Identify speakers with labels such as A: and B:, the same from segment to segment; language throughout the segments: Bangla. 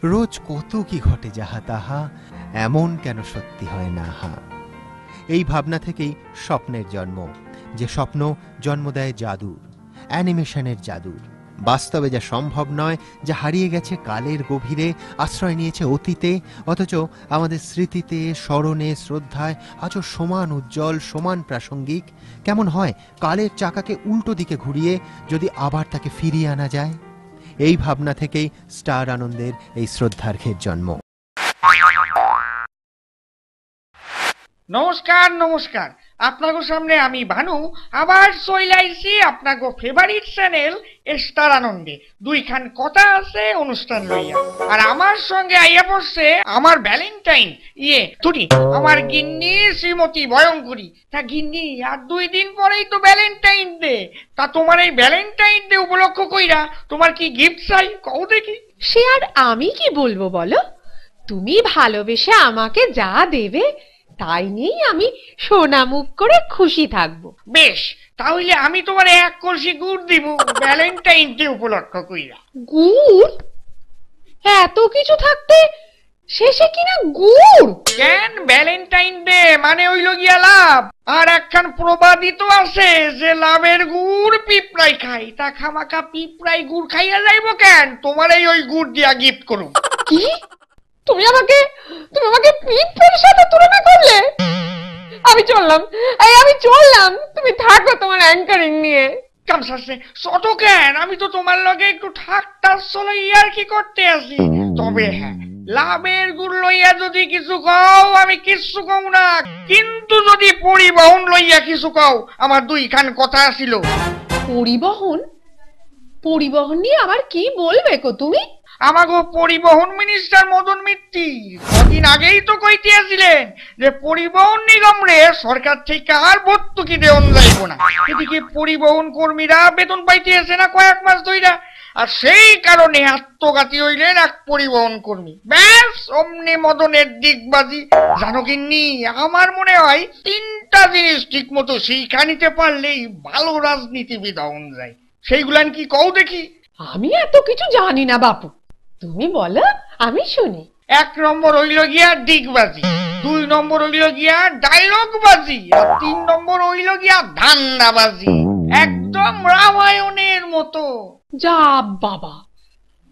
A: রোজ কত কি ঘটে যাহা তাহা, এমন কেন সত্যি হয় না হা। এই ভাবনা থেকেই স্বপ্নের জন্ম, যে স্বপ্ন জন্ম দেয় জাদুর, অ্যানিমেশনের জাদুর। বাস্তবে যা সম্ভব নয়, যা হারিয়ে গেছে কালের গভীরে, আশ্রয় নিয়েছে অতীতে, অথচ আমাদের স্মৃতিতে, স্মরণে, শ্রদ্ধায় আজও সমান উজ্জ্বল, সমান প্রাসঙ্গিক। কেমন হয় কালের চাকাকে উল্টো দিকে ঘুরিয়ে যদি আবার তাকে ফিরিয়ে আনা যায়? এই ভাবনা থেকেই স্টার আনন্দের এই শ্রদ্ধার্ঘের জন্ম।
B: নমস্কার নমস্কার, আপনাদের সামনে আমি ভানু আবার চলে আইছি আপনাগো ফেভারিট চ্যানেল স্টার আনন্দে দুইখান কথা আছে অনুষ্ঠান লইয়া। আর আমার সঙ্গে আইয়া পড়ছে আমার ভ্যালেন্টাইন তুটি আমার গিন্নি শ্রীমতী ভয়ঙ্করী। তা গিন্নি, আর 2 দিন পরেই তো ভ্যালেন্টাইন ডে। তা তোমার এই ভ্যালেন্টাইন ডে উপলক্ষ কইরা তোমার কি গিফট চাই কও দেখি?
C: সে আর আমি কি বলবো বলো, তুমি ভালোবেসে আমাকে যা দেবে তাই নিয়েই আমি সোনা মুখ করে খুশি থাকবো।
B: বেশ, তাহলে আমি তোমার 1 কলসি গুড় দিব ভ্যালেন্টাইন ডে উপলক্ষ কইরা।
C: গুড়? এত কিছু থাকতে শেষে কিনা গুড়?
B: কেন, ভ্যালেন্টাইন ডে মানে হইল গিয়া লাভ। আর একখান প্রবাদই তো আছে যে লাভের গুড় পিঁপড়াই খাই। তা খামাখা পিঁপড়াই গুড় খাইয়া যাইব কেন? তোমার ওই গুড় দিয়া গিফট করুন।
C: কি? তুমি আমাকে পিঁপড়ের সাথে তুলনা করলে? আমি চললাম, তুমি থাকো তোমার অ্যাঙ্কারিং নিয়ে।
B: কামসাসে ছোট কেন, আমি তো তোমার লগে একটু ঠাট্টা চলে ইয়ার কি করতে আসি। তবে হ্যাঁ, লাভের গুড় লইয়া যদি কিছু কও আমি কিছু কও না, কিন্তু যদি পরিবহন লইয়া কিছু কও আমার 2খান কথা আসিল।
C: পরিবহন নিয়ে আবার কি বলবে কো তুমি?
B: আমাগো পরিবহন মিনিস্টার মদন মিত্তি কদিন আগেই তো কইতেছিলেন যে পরিবহন নিগম রে সরকার থেকে আর ভর্তুকি দেওয়া যাইব না। এদিকে পরিবহন কর্মীরা বেতন পাইতেছে না কয়েক মাস ধইরা, আর সেই কারণে আত্মঘাতী হইলেন এক পরিবহন কর্মী। ব্যাস অমনি মদনের দিকবাজি। জানো কিন্নি, আমার মনে হয় 3টা জিনিস ঠিক মতো শিক্ষা নিতে পারলেই ভালো রাজনীতিবিদ হওয়া যায়। সেইগুলান কি কও দেখি?
C: আমি এত কিছু জানি না বাপু, তুমি বলো, আমি শুনি।
B: 1 নম্বর হইল গিয়া দিগবাজি, 2 নম্বর হইল গিয়া ডায়লগ বাজি, আর 3 নম্বর হইল গিয়া ধান্দাবাজি। একদম রামায়ণের মতো।
C: যা বাবা,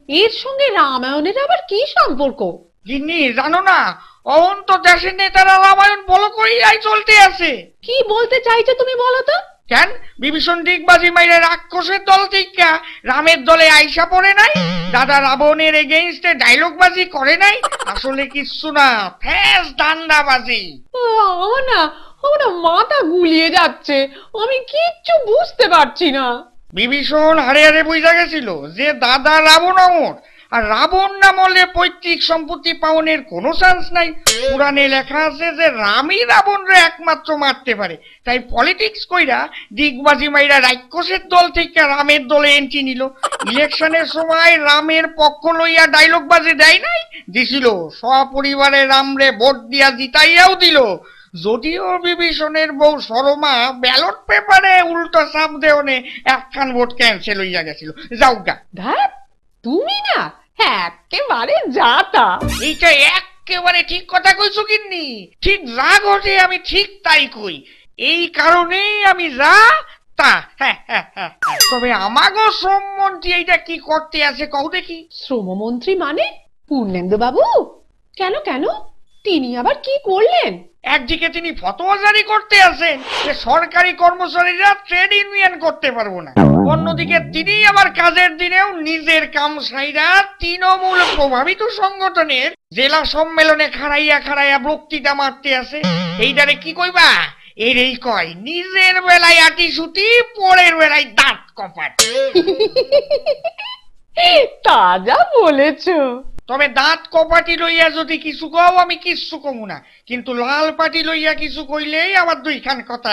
C: এর সঙ্গে রামায়ণের আবার কি সম্পর্ক?
B: গিন্নি জানো না, অহন্ত দেশের নেতারা রামায়ণ বলো করিয়াই চলতে আছে।
C: কি বলতে চাইছো তুমি বলো তো?
B: কেন, বিভীষণ দিগবাজি মাইরে রাক্ষসের দল থেকে রামের দলে আইসা পড়ে নাই? দাদা রাবণের এগেইনস্টে ডায়লগ বাজি করে নাই? আসলে কিচ্ছু না, ফ্যাস ধান্দাবাজি।
C: আমার না মাথা গুলিয়ে যাচ্ছে, আমি কিচ্ছু বুঝতে পারছি না।
B: বিভীষণ হারে হারে বুঝা গেছিল যে দাদা রাবণ অমর, আর রাবণ না মরলে পৈতৃক সম্পত্তি পাওনের কোনো চান্স নাই। পুরাণে লেখা আছে যে রামই রাবণরে একমাত্র মারতে পারে। তাই পলিটিক্স কইরা দিগবাজি মাইরা রাক্ষসের দল থেকে রামের দলে এন্ট্রি নিল। ইলেকশনের সময় রামের পক্ষ লইয়া ডায়লগ বাজি দেয় নাই, দিছিল সপরিবারে রামরে ভোট দিয়া জিতাইয়াও দিল। যদিও বিভীষণের বউ সরমা ব্যালট পেপারে উল্টো চাপ দেওনে 1খান ভোট ক্যান্সেল হইয়া গেছিল। যাও গা।
C: তুমি না একেবারে যাতা।
B: এইটা একেবারে ঠিক কথা কইছো কিন্নি। ঠিক যা ঘটে আমি ঠিক তাই কই, এই কারণেই আমি যা তা। তবে আমাগো শ্রমমন্ত্রী এইটা কি করতে আছে কও দেখি?
C: শ্রমমন্ত্রী মানে পূর্ণেন্দু বাবু? কেন তিনি আবার কি করলেন?
B: একদিকে তিনি ফতোয়া জারি করতে আছেন যে সরকারি কর্মচারীরা ট্রেড ইউনিয়ন করতে পারবো না, অন্যদিকে তিনি আবার কাজের দিনেও নিজের কাম সাইরা তৃণমূল প্রভাবিত সংগঠনের জেলা সম্মেলনে খাড়াইয়া বক্তৃতা মারতে আছে। এইটারে কি কইবা? এরই কয় নিজের বেলায় আটি সুটি, পরের বেলায় দাঁত কপাট।
C: তা যা বলেছো।
B: তবে দাঁত কপাটি লইয়া যদি কিছু কও আমি কিছু কমু না, কিন্তু লাল পাটি লইয়া কিছু কইলেই আমার 2খান কথা।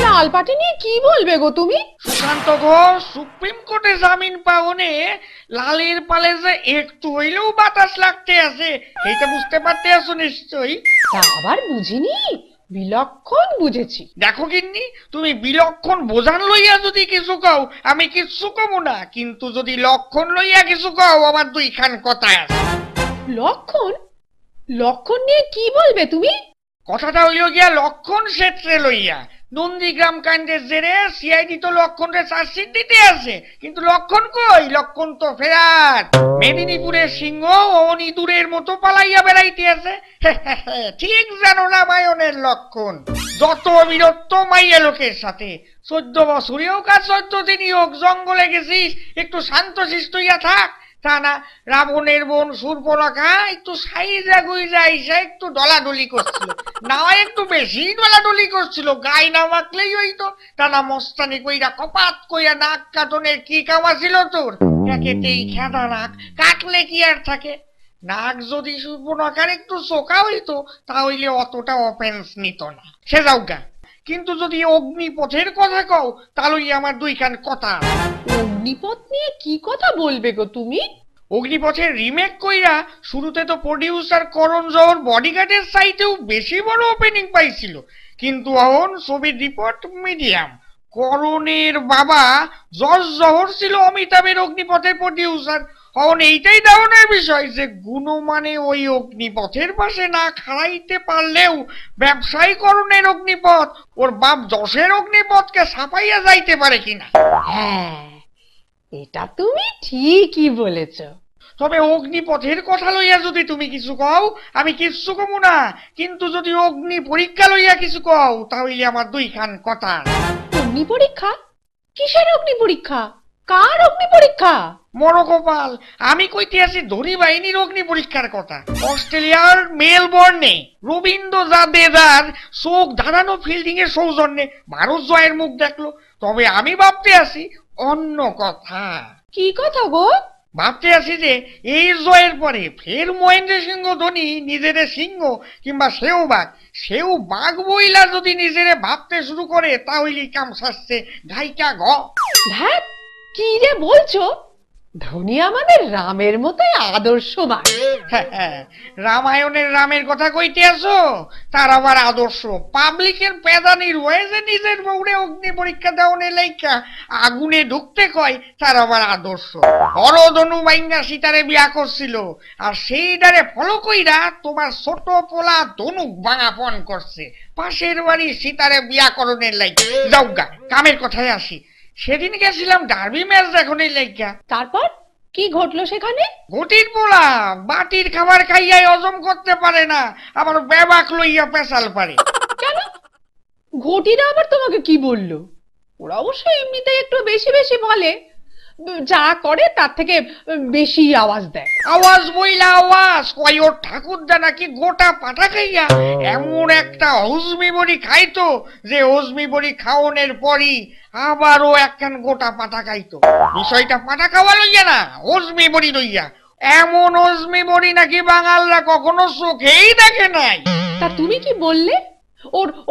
C: লাল পাটি নিয়ে কি বলবে গো তুমি?
B: সুশান্ত ঘোষ সুপ্রিম কোর্টে জামিন পাওনে লালের পালে যে একটু হইলেও বাতাস লাগতে আছে, এইটা বুঝতে পারতে আছো নিশ্চয়ই।
C: তা আবার বুঝিনি, বিলক্ষণ বুঝেছি।
B: দেখো গিন্নি, তুমি বিলক্ষণ বোঝান লইয়া যদি কিছু কও আমি কিছু কমু না, কিন্তু যদি লক্ষণ লইয়া কিছু কও আমার 2খান কথা আছে।
C: লক্ষণ? লক্ষণ নিয়ে কি বলবে তুমি?
B: কথাটা হইল গিয়া লক্ষণ ক্ষেত্রে লইয়া নন্দীগ্রাম কাণ্ডের জেরে সিআইডি তো লক্ষণকে চার্জশিট দিতে আছে, কিন্তু লক্ষণ কই? লক্ষণ তো ফেরার মেদিনীপুরের সিংহ অনি দূরের মতো পালাইয়া বেড়াইতে আছে। ঠিক জানো রামায়ণের লক্ষণ, যত বীরত্ব মাইয়া লোকের সাথে। 14 বছরই হোক আর 14 দিনই হোক জঙ্গলে গেছিস, একটু শান্ত শিষ্ট হইয়া থাক। তা না, রাবণের বোন শূর্পণখা একটু সাইজা গুইজা আইসা একটু ডলাডলি করছিল, না একটু বেশি ডলাডলি করছিল, গায়ে না মাখলেই হইতো। তা না, মস্তানি কইরা কপাত কইয়া নাক কাটনের কি কামা ছিল তোর? একেতেই খেদা নাক, কাটলে কি আর থাকে? নাক যদি শূর্পণখার একটু চোখা হইতো তাহলে অতটা অফেন্স নিত না, সে যাওগা। কিন্তু যদি অগ্নিপথের কথা কও তাহলে আমার দুইখান কথা।
C: অগ্নিপথ নিয়ে কি কথা বলবে গো তুমি?
B: অগ্নিপথের রিমেক কইরা শুরুতে তো প্রডিউসার করণ জহর বডিগার্ডের সাইটেও বেশি বড় ওপেনিং পাইছিল, কিন্তু এখন ছবির রিপোর্ট মিডিয়াম। করণের বাবা জর্জ জহর ছিল অমিতাভের অগ্নিপথের প্রডিউসার। এখন এইটাই ডাউনের বিষয় যে গুণমানে ওই অগ্নিপথের পাশে না খাড়াইতে পারলেও ব্যবসায়ীকরণের অগ্নিপথ ওর বাপ যশের অগ্নিপথকে ছাপাইয়া যাইতে পারে কিনা।
C: হ্যাঁ, এটা তুমি ঠিকই বলেছ।
B: তবে অগ্নিপথের কথা লইয়া যদি তুমি কিছু কও আমি কিচ্ছু কমু না, কিন্তু যদি অগ্নি পরীক্ষা লইয়া কিছু কও তাহলে আমার দুইখান কথা।
C: অগ্নি পরীক্ষা? কিসের অগ্নি পরীক্ষা? কার অগ্নি পরীক্ষা?
B: মরকপাল, আমি কইতে আছি ধনী বাহিনীর অগ্নি পরীক্ষার কথা। অস্ট্রেলিয়ার মেলবোর্নে রবীন্দ্র জাদেজার চোখ ধারানো ফিল্ডিং এর সৌজন্যে ভারত জয়ের মুখ দেখলো। তবে আমি ভাবতে আছি অন্য কথা।
C: কি কথা গো?
B: ভাবতে আছি যে এই জয়ের পরে ফের মহেন্দ্র সিংহ ধোনি নিজেরে সিংহ কিংবা সেও বাঘ বইলা যদি নিজেরে ভাবতে শুরু করে তাহলে কাম সাজছে ঘাইকা ঘ।
C: হ্যাঁ, কি যে বলছো? ধোনি আমাদের রামের মতোই আদর্শবান।
B: রামায়ণের রামের কথা কইতে আসো, তার আবার আদর্শ। পাবলিকের পেদানির হয়েছে নিজের বউরে অগ্নি পরীক্ষা দেওয়ানে লাইকা আগুনে ঢুকতে কয়, তার আবার আদর্শ। হরধনু বাইঙ্গা সীতারে বিয়া করছিল, আর সেইটারে ফলো কইরা তোমার ছোট পোলা ধনুক ভাঙা পণ করছে পাশের বাড়ি সীতারে বিয়া করণের লাইকা। যাওগা, কামের কথায় আসি। সেদিন গেছিলাম ডার্বি ম্যাচ দেখনের লাইকা।
C: তারপর কি ঘটলো সেখানে?
B: ঘটির পোলা বাটির খাবার খাইয়াই হজম করতে পারে না, আবার বেবাক লইয়া পেশাল পারে।
C: কেন? ঘটিরা আবার তোমাকে কি বললো? ওরা অবশ্য এমনিতেই একটু বেশি বেশি বলে, যা করে তার থেকে বেশি আওয়াজ দেয়।
B: আওয়াজ বইলা আওয়াজ কয় ওর ঠাকুরদা নাকি গোটা পাঠা খাইয়া এমন একটা হজমি বড়ি খাইতো যে হজমি বড়ি খাওয়ানোর পরই আবারও একখান গোটা পাঠা খাইতো। বিষয়টা পাঠা খাওয়া লইয়া না, হজমি বড়ি লইয়া। এমন হজমি বড়ি নাকি বাঙালরা কখনো চোখেই দেখে নাই।
C: তা তুমি কি বললে?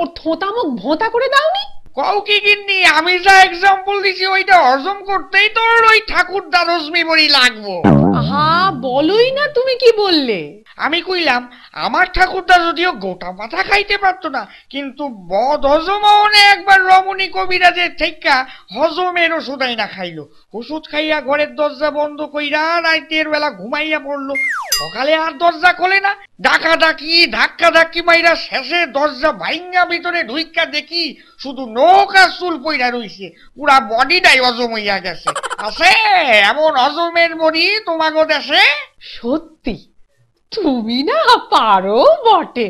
C: ওর থোঁতা মুখ ভোঁতা করে দাওনি?
B: কও কি গিন্নি, আমি যা এক্সাম্পল দিছি ওইটা হজম করতেই তোর ওই ঠাকুরদার হজমি বড়ি লাগবো।
C: হা, বলোই না তুমি কি বললে।
B: আমি কইলাম আমার ঠাকুরদা যদিও গোটা পাতা খাইতে পারতো না, কিন্তু বদ হজম একবার রমণী কবিরাজের থেকে হজমের ওষুধ না খাইলো। ওষুধ খাইয়া ঘরের দরজা বন্ধ কইরা রাতের বেলা ঘুমাইয়া পড়লো। সকালে আর দরজা খোলে না, ধাক্কা ধাক্কি মাইরা শেষে দরজা ভাইঙ্গা ভিতরে ঢুইকা দেখি শুধু নখ আর চুল পইরা রইছে, পুরা বডিটাই হজম হইয়া গেছে। আছে এমন হজমের বড়ি তোমাগো দেশে?
C: সত্যি তুমি না পারো বটে।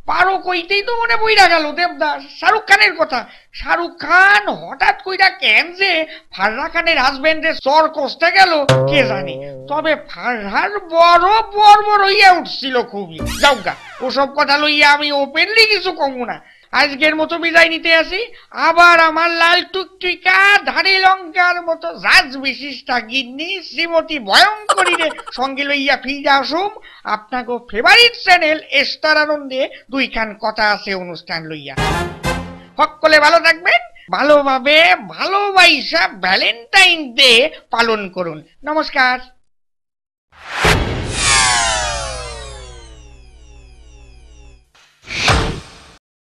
B: পারো কইতেই তো মনে পইরা গেল দেবদাস শাহরুখ খানের কথা। শাহরুখ খান হঠাৎ কইরা কেন যে ফারহা খানের হাজবেন্ডের চর কষতে গেল কে জানে, তবে ফারহার বড় বর্বর হইয়া উঠছিল খুবই। যাওগা, ওসব কথা লইয়া আমি ওপেনলি কিছু কমু না। আজকের মতো বিদায় নিতে আসি। আবার আমার লাল টুকটুকা ধারি লঙ্কার মতো রাজ বিশিষ্টা গিন্নি শ্রীমতী ভয়ঙ্করীরে সঙ্গে লইয়া ফিরে আসুম আপনাকে ফেভারিট চ্যানেল স্টার আনন্দে দুইখান কথা আছে অনুষ্ঠান লইয়া। সকলে ভালো থাকবেন, ভালোভাবে ভালোবাসা ভ্যালেন্টাইন ডে পালন করুন। নমস্কার।